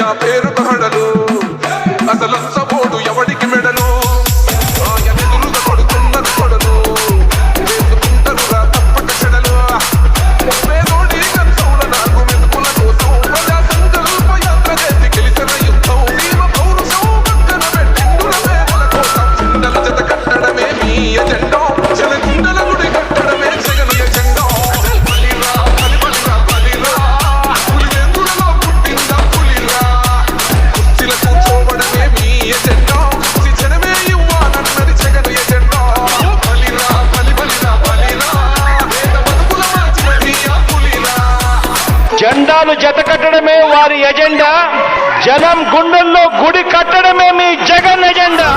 జగనయ్య పేరు తహడలు అసలంచబోడు ఎవడికి మెడలు ఎదురుగా కొడుతున్నది కొడలు వేసుకుంటారురా తప్పక చెడలు పేదోడి కంచౌల నాకు మెతుకుల కోసం ప్రజా సంకల్ప యాత్ర చేసి గెలిచిన యుద్ధం జీవ పౌరుషం పక్కన పెట్టిండుల పేదల కోసం చిండల జత కట్టడమే మీ ఎజెండా చెలగుండల గుడి కట్టడమే జగన్ ఎజెండా బలిరా బలిరా బలిరా పులివెందులలో పుట్టిందా పులిరా కుర్చీల కూర్చోవడమే మీ ఎజెండా జనమే ఇవ్వాలన్నది జగన్ ఎజెండా బలిరా బలిరా బలిరా వేద బతుకుల మార్చినది ఆ పులిరా జెండాలు జత కట్టడమే వారి ఎజెండా, జనం గుండెల్లో గుడి కట్టడమే మీ జగన్ ఎజెండా.